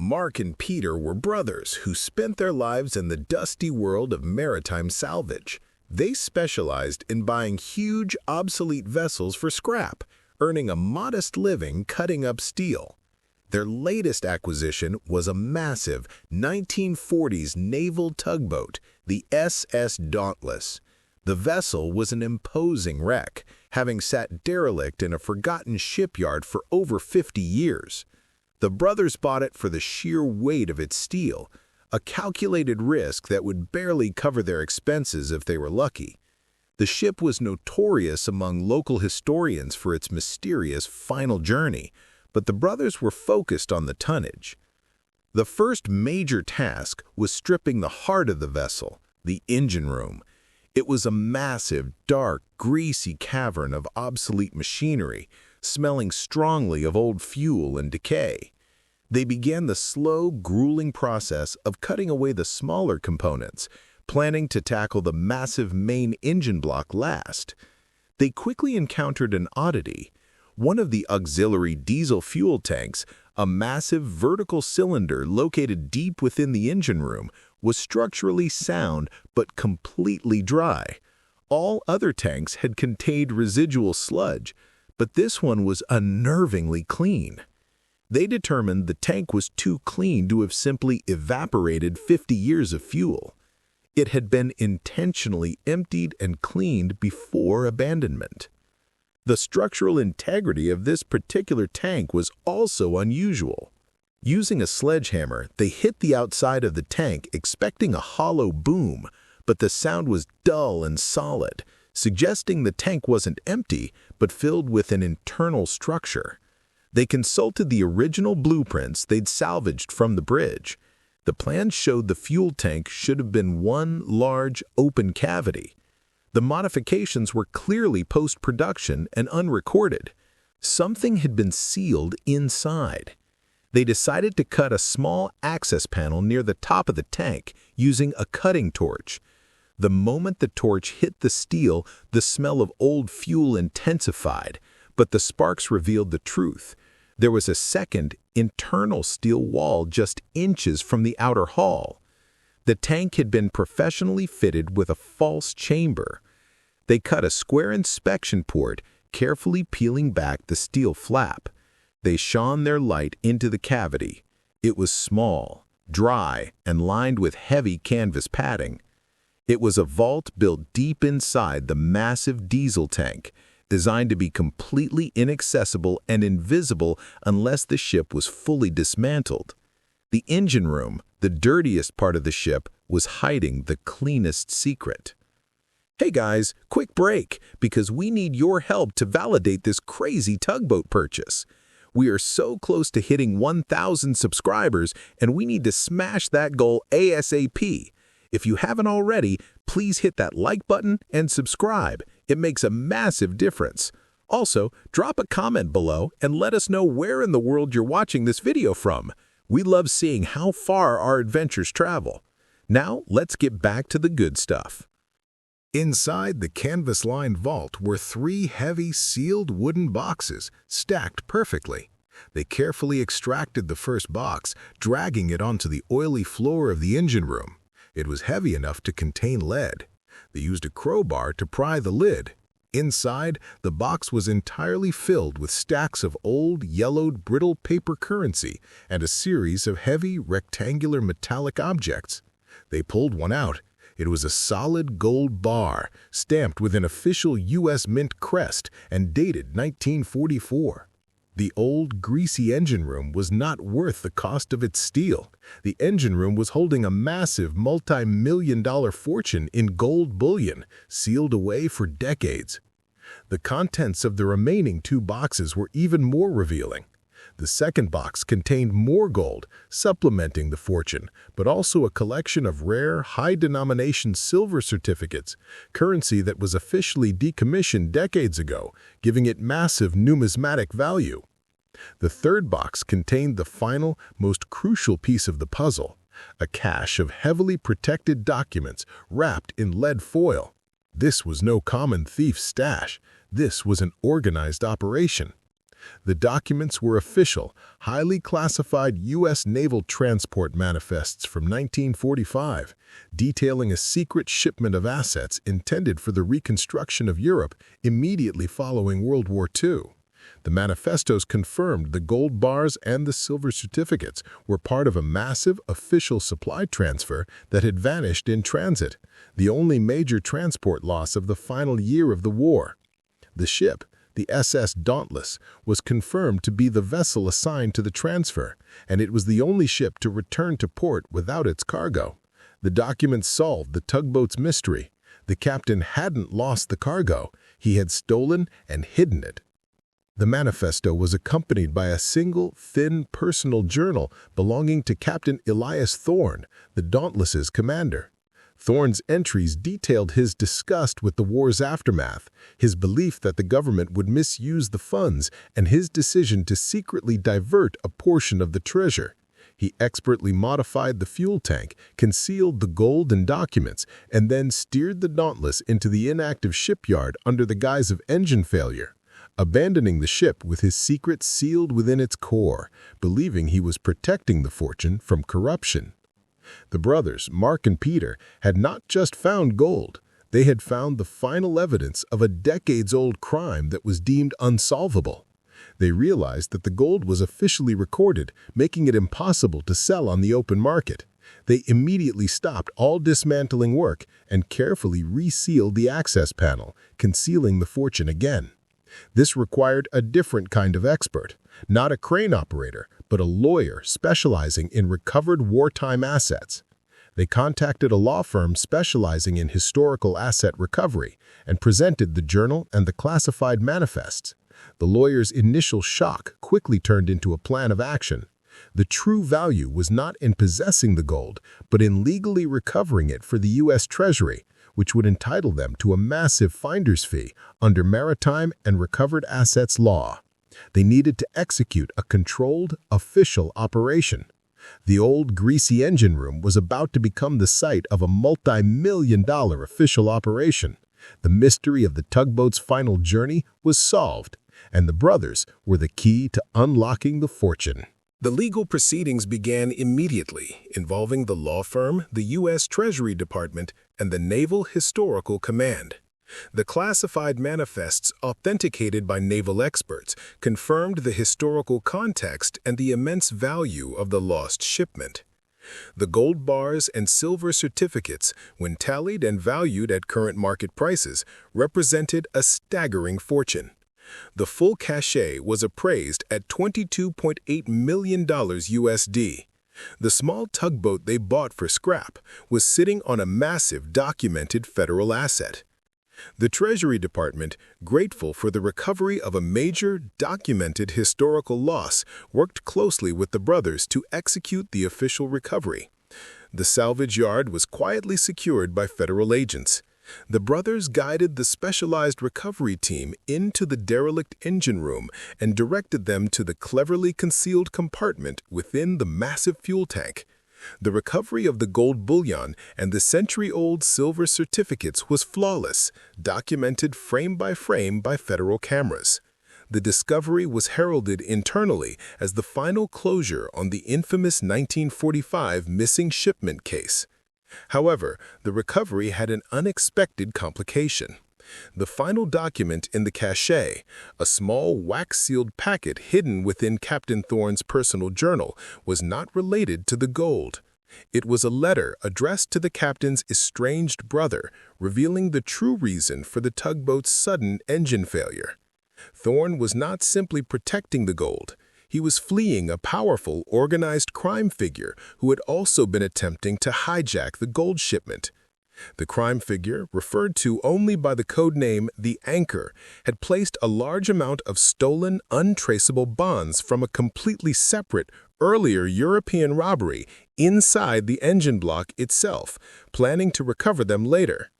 Mark and Peter were brothers who spent their lives in the dusty world of maritime salvage. They specialized in buying huge, obsolete vessels for scrap, earning a modest living cutting up steel. Their latest acquisition was a massive 1940s naval tugboat, the SS Dauntless. The vessel was an imposing wreck, having sat derelict in a forgotten shipyard for over 50 years. The brothers bought it for the sheer weight of its steel, a calculated risk that would barely cover their expenses if they were lucky. The ship was notorious among local historians for its mysterious final journey, but the brothers were focused on the tonnage. The first major task was stripping the heart of the vessel, the engine room. It was a massive, dark, greasy cavern of obsolete machinery, smelling strongly of old fuel and decay. They began the slow, grueling process of cutting away the smaller components, planning to tackle the massive main engine block last. They quickly encountered an oddity. One of the auxiliary diesel fuel tanks, a massive vertical cylinder located deep within the engine room, was structurally sound but completely dry. All other tanks had contained residual sludge, but this one was unnervingly clean. They determined the tank was too clean to have simply evaporated 50 years of fuel. It had been intentionally emptied and cleaned before abandonment. The structural integrity of this particular tank was also unusual. Using a sledgehammer, they hit the outside of the tank expecting a hollow boom, but the sound was dull and solid, suggesting the tank wasn't empty but filled with an internal structure. They consulted the original blueprints they'd salvaged from the bridge. The plans showed the fuel tank should have been one large, open cavity. The modifications were clearly post-production and unrecorded. Something had been sealed inside. They decided to cut a small access panel near the top of the tank using a cutting torch. The moment the torch hit the steel, the smell of old fuel intensified, but the sparks revealed the truth. There was a second, internal steel wall just inches from the outer hull. The tank had been professionally fitted with a false chamber. They cut a square inspection port, carefully peeling back the steel flap. They shone their light into the cavity. It was small, dry, and lined with heavy canvas padding. It was a vault built deep inside the massive diesel tank, designed to be completely inaccessible and invisible unless the ship was fully dismantled. The engine room, the dirtiest part of the ship, was hiding the cleanest secret. Hey guys, quick break, because we need your help to validate this crazy tugboat purchase. We are so close to hitting 1,000 subscribers, and we need to smash that goal ASAP. If you haven't already, please hit that like button and subscribe. It makes a massive difference. Also, drop a comment below and let us know where in the world you're watching this video from. We love seeing how far our adventures travel. Now, let's get back to the good stuff. Inside the canvas-lined vault were 3 heavy, sealed wooden boxes, stacked perfectly. They carefully extracted the first box, dragging it onto the oily floor of the engine room. It was heavy enough to contain lead. They used a crowbar to pry the lid. Inside, the box was entirely filled with stacks of old, yellowed, brittle paper currency and a series of heavy, rectangular metallic objects. They pulled one out. It was a solid gold bar, stamped with an official U.S. Mint crest and dated 1944. The old, greasy engine room was not worth the cost of its steel. The engine room was holding a massive multi-million-dollar fortune in gold bullion, sealed away for decades. The contents of the remaining 2 boxes were even more revealing. The second box contained more gold, supplementing the fortune, but also a collection of rare, high-denomination silver certificates, currency that was officially decommissioned decades ago, giving it massive numismatic value. The third box contained the final, most crucial piece of the puzzle, a cache of heavily protected documents wrapped in lead foil. This was no common thief's stash. This was an organized operation. The documents were official, highly classified U.S. naval transport manifests from 1945, detailing a secret shipment of assets intended for the reconstruction of Europe immediately following World War II. The manifestos confirmed the gold bars and the silver certificates were part of a massive official supply transfer that had vanished in transit, the only major transport loss of the final year of the war. The ship, the SS Dauntless, was confirmed to be the vessel assigned to the transfer, and it was the only ship to return to port without its cargo. The documents solved the tugboat's mystery. The captain hadn't lost the cargo. He had stolen and hidden it. The manifesto was accompanied by a single, thin personal journal belonging to Captain Elias Thorne, the Dauntless's commander. Thorne's entries detailed his disgust with the war's aftermath, his belief that the government would misuse the funds, and his decision to secretly divert a portion of the treasure. He expertly modified the fuel tank, concealed the gold and documents, and then steered the Dauntless into the inactive shipyard under the guise of engine failure, abandoning the ship with his secret sealed within its core, believing he was protecting the fortune from corruption. The brothers, Mark and Peter, had not just found gold. They had found the final evidence of a decades-old crime that was deemed unsolvable. They realized that the gold was officially recorded, making it impossible to sell on the open market. They immediately stopped all dismantling work and carefully resealed the access panel, concealing the fortune again. This required a different kind of expert, not a crane operator, but a lawyer specializing in recovered wartime assets. They contacted a law firm specializing in historical asset recovery and presented the journal and the classified manifests. The lawyer's initial shock quickly turned into a plan of action. The true value was not in possessing the gold, but in legally recovering it for the U.S. Treasury, which would entitle them to a massive finder's fee under maritime and recovered assets law. They needed to execute a controlled, official operation. The old, greasy engine room was about to become the site of a multi-million-dollar official operation. The mystery of the tugboat's final journey was solved, and the brothers were the key to unlocking the fortune. The legal proceedings began immediately, involving the law firm, the U.S. Treasury Department, and the Naval Historical Command. The classified manifests, authenticated by naval experts, confirmed the historical context and the immense value of the lost shipment. The gold bars and silver certificates, when tallied and valued at current market prices, represented a staggering fortune. The full cachet was appraised at $22.8 million USD. The small tugboat they bought for scrap was sitting on a massive documented federal asset. The Treasury Department, grateful for the recovery of a major, documented historical loss, worked closely with the brothers to execute the official recovery. The salvage yard was quietly secured by federal agents. The brothers guided the specialized recovery team into the derelict engine room and directed them to the cleverly concealed compartment within the massive fuel tank. The recovery of the gold bullion and the century-old silver certificates was flawless, documented frame by federal cameras. The discovery was heralded internally as the final closure on the infamous 1945 missing shipment case. However, the recovery had an unexpected complication. The final document in the cachet, a small wax-sealed packet hidden within Captain Thorne's personal journal, was not related to the gold. It was a letter addressed to the captain's estranged brother, revealing the true reason for the tugboat's sudden engine failure. Thorne was not simply protecting the gold. He was fleeing a powerful, organized crime figure who had also been attempting to hijack the gold shipment. The crime figure, referred to only by the code name The Anchor, had placed a large amount of stolen, untraceable bonds from a completely separate, earlier European robbery inside the engine block itself, planning to recover them later.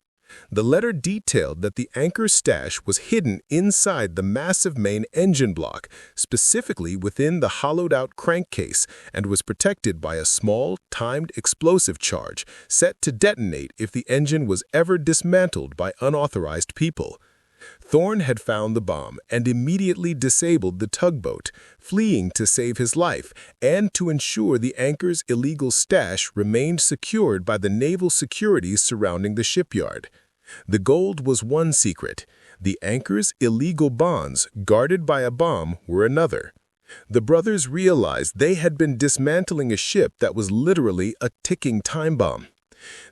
The letter detailed that the Anchor's stash was hidden inside the massive main engine block, specifically within the hollowed-out crankcase, and was protected by a small, timed explosive charge set to detonate if the engine was ever dismantled by unauthorized people. Thorne had found the bomb and immediately disabled the tugboat, fleeing to save his life and to ensure the anchor's illegal stash remained secured by the naval securities surrounding the shipyard. The gold was one secret. The anchor's illegal bonds, guarded by a bomb, were another. The brothers realized they had been dismantling a ship that was literally a ticking time bomb.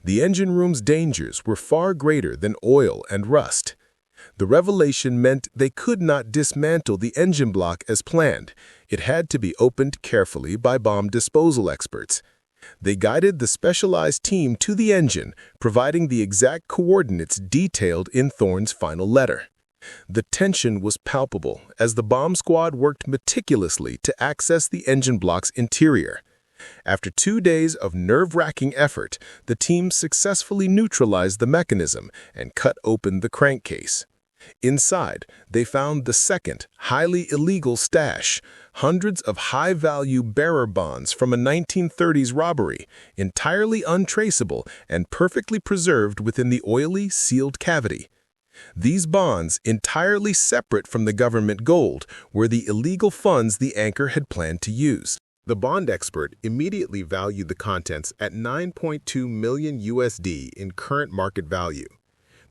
The engine room's dangers were far greater than oil and rust. The revelation meant they could not dismantle the engine block as planned. It had to be opened carefully by bomb disposal experts. They guided the specialized team to the engine, providing the exact coordinates detailed in Thorne's final letter. The tension was palpable as the bomb squad worked meticulously to access the engine block's interior. After 2 days of nerve-wracking effort, the team successfully neutralized the mechanism and cut open the crankcase. Inside, they found the second, highly illegal stash, hundreds of high-value bearer bonds from a 1930s robbery, entirely untraceable and perfectly preserved within the oily, sealed cavity. These bonds, entirely separate from the government gold, were the illegal funds the anchor had planned to use. The bond expert immediately valued the contents at $9.2 million in current market value.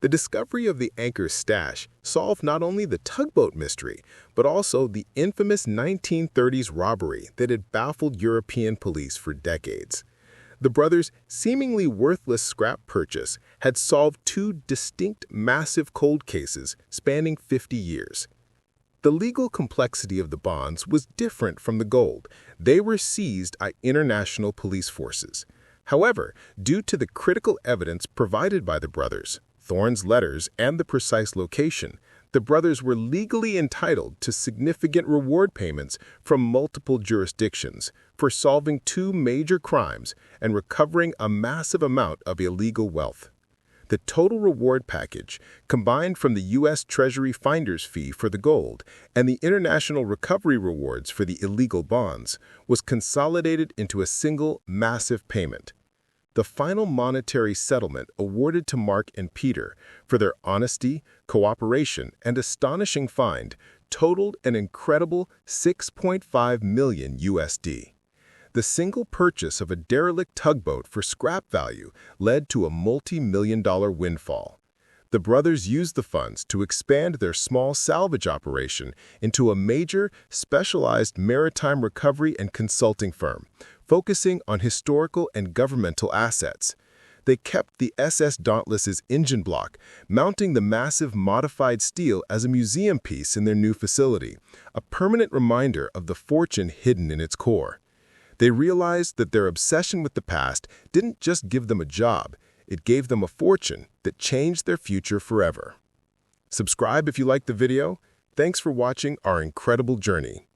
The discovery of the anchor's stash solved not only the tugboat mystery, but also the infamous 1930s robbery that had baffled European police for decades. The brothers' seemingly worthless scrap purchase had solved 2 distinct massive cold cases spanning 50 years. The legal complexity of the bonds was different from the gold. They were seized by international police forces. However, due to the critical evidence provided by the brothers, Thorne's letters, and the precise location, the brothers were legally entitled to significant reward payments from multiple jurisdictions for solving 2 major crimes and recovering a massive amount of illegal wealth. The total reward package, combined from the U.S. Treasury finder's fee for the gold and the international recovery rewards for the illegal bonds, was consolidated into a single massive payment. The final monetary settlement awarded to Mark and Peter for their honesty, cooperation, and astonishing find totaled an incredible $6.5 million. The single purchase of a derelict tugboat for scrap value led to a multi-million-dollar windfall. The brothers used the funds to expand their small salvage operation into a major, specialized maritime recovery and consulting firm, focusing on historical and governmental assets. They kept the SS Dauntless's engine block, mounting the massive modified steel as a museum piece in their new facility, a permanent reminder of the fortune hidden in its core. They realized that their obsession with the past didn't just give them a job, it gave them a fortune that changed their future forever. Subscribe if you liked the video. Thanks for watching our incredible journey.